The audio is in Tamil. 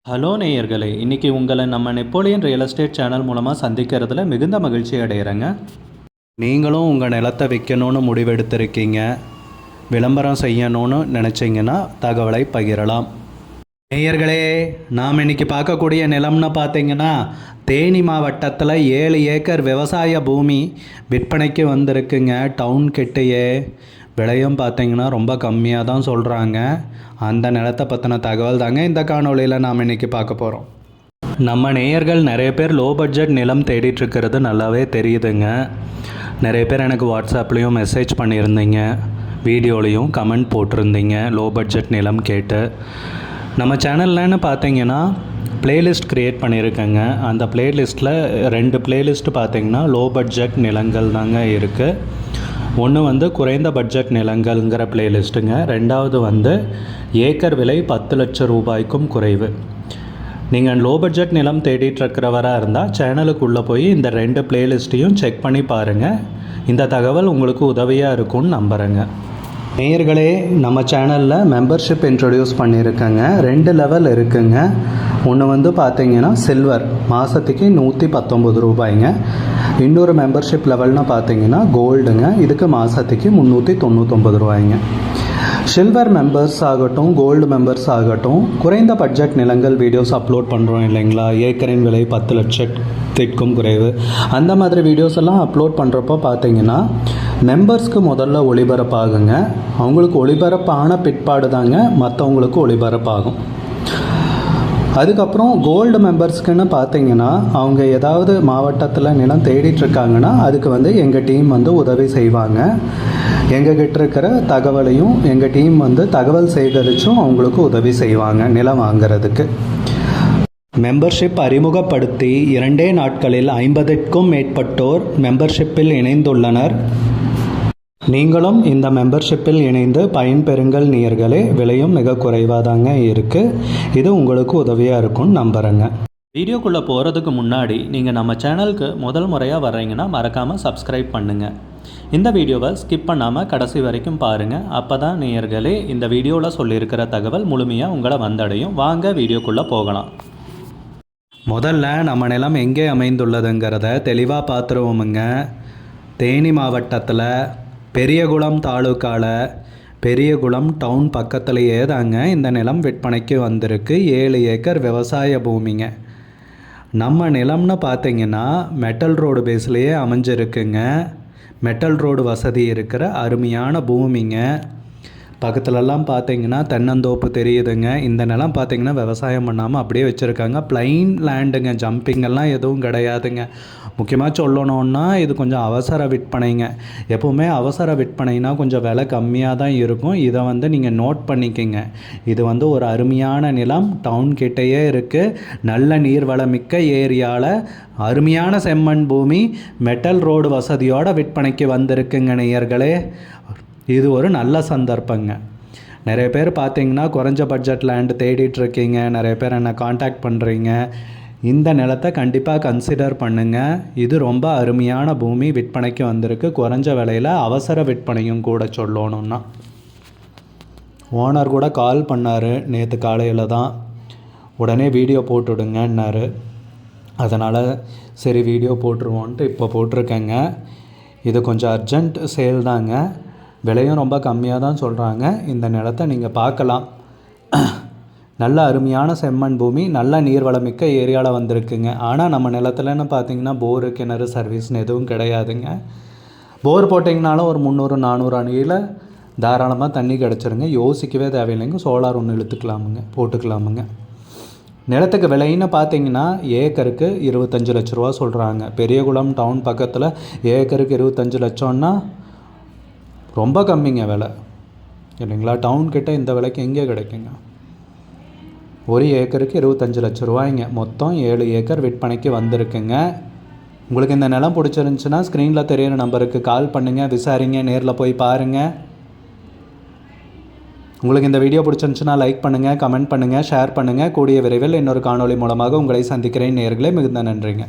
ஹலோ நேயர்களே, இன்றைக்கி உங்களை நம்ம நெப்போலியன் ரியல் எஸ்டேட் சேனல் மூலமாக சந்திக்கிறதுல மிகுந்த மகிழ்ச்சி அடைகிறேங்க. நீங்களும் உங்கள் நிலத்தை விற்கணும்னு முடிவெடுத்திருக்கீங்க, விளம்பரம் செய்யணும்னு நினச்சிங்கன்னா தகவலை பகிரலாம். நேயர்களே, நாம் இன்றைக்கி பார்க்கக்கூடிய நிலம்னு பார்த்தீங்கன்னா தேனி மாவட்டத்தில் 7 ஏக்கர் விவசாய பூமி விற்பனைக்கு வந்திருக்குங்க. டவுன் கிட்டேயே விலையும் பார்த்திங்கன்னா ரொம்ப கம்மியாக தான் சொல்கிறாங்க. அந்த நிலத்தை பற்றின தகவல் தாங்க இந்த காணொலியில் நாம் இன்றைக்கி பார்க்க போகிறோம். நம்ம நேயர்கள் நிறைய பேர் லோ பட்ஜெட் நிலம் தேடிட்டுருக்கிறது நல்லாவே தெரியுதுங்க. நிறைய பேர் எனக்கு வாட்ஸ்அப்லேயும் மெசேஜ் பண்ணியிருந்தீங்க, வீடியோலையும் கமெண்ட் போட்டிருந்தீங்க லோ பட்ஜெட் நிலம் கேட்டு. நம்ம சேனல்லன்னு பார்த்தீங்கன்னா ப்ளேலிஸ்ட் க்ரியேட் பண்ணியிருக்கேங்க. அந்த ப்ளேலிஸ்ட்டில் 2 ப்ளேலிஸ்ட்டு பார்த்திங்கன்னா லோ பட்ஜெட் நிலங்கள் தாங்க இருக்குது. ஒன்று குறைந்த பட்ஜெட் நிலங்கள்ங்கிற ப்ளேலிஸ்ட்டுங்க. ரெண்டாவது ஏக்கர் விலை 10 லட்சம் ரூபாய்க்கும் குறைவு. நீங்கள் லோ பட்ஜெட் நிலம் தேடிட்டுருக்கிறவராக இருந்தால் சேனலுக்குள்ளே போய் இந்த 2 ப்ளேலிஸ்ட்டையும் செக் பண்ணி பாருங்கள். இந்த தகவல் உங்களுக்கு உதவியாக இருக்கும்னு நம்புகிறேங்க. நேயர்களே, நம்ம சேனலில் மெம்பர்ஷிப் இன்ட்ரடியூஸ் பண்ணியிருக்கேங்க. 2 லெவல் இருக்குங்க. ஒன்று பார்த்தீங்கன்னா சில்வர், மாதத்துக்கு 119 ரூபாய்ங்க. இன்னொரு மெம்பர்ஷிப் லெவல்னு பார்த்தீங்கன்னா கோல்டுங்க, இதுக்கு மாதத்துக்கு 399 ரூபாய்ங்க. சில்வர் மெம்பர்ஸ் ஆகட்டும், கோல்டு மெம்பர்ஸ் ஆகட்டும், குறைந்த பட்ஜெட் நிலங்கள் வீடியோஸ் அப்லோட் பண்ணுறோம் இல்லைங்களா, ஏக்கரின் விலை 10 லட்சத்திற்கும் குறைவு, அந்த மாதிரி வீடியோஸ் எல்லாம் அப்லோட் பண்ணுறப்போ பார்த்தீங்கன்னா மெம்பர்ஸ்க்கு முதல்ல ஒளிபரப்பாகுங்க. அவங்களுக்கு ஒளிபரப்பான பிற்பாடு தாங்க மற்றவங்களுக்கு ஒளிபரப்பாகும். அதுக்கப்புறம் கோல்டு மெம்பர்ஸ்க்குன்னு பார்த்தீங்கன்னா அவங்க ஏதாவது மாவட்டத்தில் நிலம் தேடிட்டுருக்காங்கன்னா அதுக்கு எங்கள் டீம் உதவி செய்வாங்க. எங்ககிட்ட இருக்கிற தகவலையும் எங்கள் டீம் தகவல் சேகரித்தும் அவங்களுக்கு உதவி செய்வாங்க நிலம் வாங்கிறதுக்கு. மெம்பர்ஷிப் அறிமுகப்படுத்தி 2 நாட்களில் 50க்கும் மேற்பட்டோர் மெம்பர்ஷிப்பில் இணைந்துள்ளனர். நீங்களும் இந்த மெம்பர்ஷிப்பில் இணைந்து பயன்பெறுங்கள் நேயர்களே. விலையும் மிக குறைவாக தாங்க இருக்குது. இது உங்களுக்கு உதவியாக இருக்கும்னு நம்புகிறேங்க. வீடியோக்குள்ளே போகிறதுக்கு முன்னாடி நீங்கள் நம்ம சேனலுக்கு முதல் முறையாக வர்றீங்கன்னா மறக்காமல் சப்ஸ்கிரைப் பண்ணுங்கள். இந்த வீடியோவை ஸ்கிப் பண்ணாமல் கடைசி வரைக்கும் பாருங்கள். அப்போ தான் நேயர்களே இந்த வீடியோவில் சொல்லியிருக்கிற தகவல் முழுமையாக உங்களை வந்தடையும். வாங்க வீடியோக்குள்ளே போகலாம். முதல்ல நம்ம நிலம் எங்கே அமைந்துள்ளதுங்கிறத தெளிவாக பார்த்துருவோமுங்க. தேனி மாவட்டத்தில் பெரியகுளம் தாலுக்காவில் பெரியகுளம் டவுன் பக்கத்துலேயே தாங்க இந்த நிலம் விற்பனைக்கு வந்திருக்கு. 7 ஏக்கர் விவசாய பூமிங்க. நம்ம நிலம்னு பார்த்தீங்கன்னா மெட்டல் ரோடு பேஸ்லேயே அமைஞ்சிருக்குங்க. மெட்டல் ரோடு வசதி இருக்கிற அருமையான பூமிங்க. பக்கத்துலலாம் பார்த்தீங்கன்னா தென்னந்தோப்பு தெரியுதுங்க. இந்த நிலம் பார்த்தீங்கன்னா விவசாயம் பண்ணாமல் அப்படியே வச்சுருக்காங்க. பிளைன் லேண்டுங்க, ஜம்பிங்கெல்லாம் எதுவும் கிடையாதுங்க. முக்கியமாக சொல்லணுன்னா இது கொஞ்சம் அவசர விற்பனைங்க. எப்போவுமே அவசர விற்பனைனா கொஞ்சம் விலை கம்மியாக தான் இருக்கும். இதை நீங்கள் நோட் பண்ணிக்கங்க. இது ஒரு அருமையான நிலம், டவுன் கிட்டேயே இருக்குது. நல்ல நீர்வளமிக்க ஏரியாவில் அருமையான செம்மண் பூமி, மெட்டல் ரோடு வசதியோடு விற்பனைக்கு வந்திருக்குங்க நேயர்களே. இது ஒரு நல்ல சந்தர்ப்பங்க. நிறைய பேர் பார்த்தீங்கன்னா குறைஞ்ச பட்ஜெட் லேண்டு தேடிட்டுருக்கீங்க. நிறைய பேர் என்னை காண்டாக்ட் பண்ணுறீங்க. இந்த நிலத்தை கண்டிப்பாக கன்சிடர் பண்ணுங்கள். இது ரொம்ப அருமையான பூமி விற்பனைக்கு வந்திருக்கு. குறைஞ்ச விலையில் அவசர விற்பனையும் கூட சொல்லணுன்னா. ஓனர் கூட கால் பண்ணார் நேற்று காலையில் தான். உடனே வீடியோ போட்டுவிடுங்கன்னாரு. அதனால் சரி வீடியோ போட்டுருவோன்ட்டு இப்போ போட்டிருக்கேங்க. இது கொஞ்சம் அர்ஜெண்ட் சேல் தாங்க. விலையும் ரொம்ப கம்மியாக தான் சொல்கிறாங்க. இந்த நிலத்தை நீங்கள் பார்க்கலாம். நல்ல அருமையான செம்மண் பூமி, நல்ல நீர்வளமிக்க ஏரியாவில் வந்திருக்குங்க. ஆனால் நம்ம நிலத்துலன்னு பார்த்தீங்கன்னா போரு, கிணறு, சர்வீஸ்னு எதுவும் கிடையாதுங்க. போர் போட்டிங்கனாலும் ஒரு 300-400 அடியில் தாராளமாக தண்ணி கிடச்சிருங்க. யோசிக்கவே தேவையில்லைங்க. சோலார் ஒன்று போட்டுக்கலாமுங்க. நிலத்துக்கு விலைன்னு பார்த்தீங்கன்னா ஏக்கருக்கு 25 லட்ச ரூபா சொல்கிறாங்க. பெரியகுளம் டவுன் பக்கத்தில் ஏக்கருக்கு 25 லட்சம்னா ரொம்ப கம்மிங்க விலை இல்லைங்களா. டவுன் கிட்ட இந்த விலைக்கு எங்கே கிடைக்குங்க. ஒரு ஏக்கருக்கு 25 லட்ச ரூபாய்ங்க. மொத்தம் 7 ஏக்கர் விற்பனைக்கு வந்திருக்குங்க. உங்களுக்கு இந்த நிலம் பிடிச்சிருந்துச்சுன்னா ஸ்க்ரீனில் தெரியிற நம்பருக்கு கால் பண்ணுங்கள், விசாரிங்க, நேரில் போய் பாருங்கள். உங்களுக்கு இந்த வீடியோ பிடிச்சிருந்துச்சுன்னா லைக் பண்ணுங்கள், கமெண்ட் பண்ணுங்கள், ஷேர் பண்ணுங்கள். கூடிய விரைவில் இன்னொரு காணொளி மூலமாக உங்களை சந்திக்கிறேன் நேயர்களே. மிகுந்த நன்றிங்க.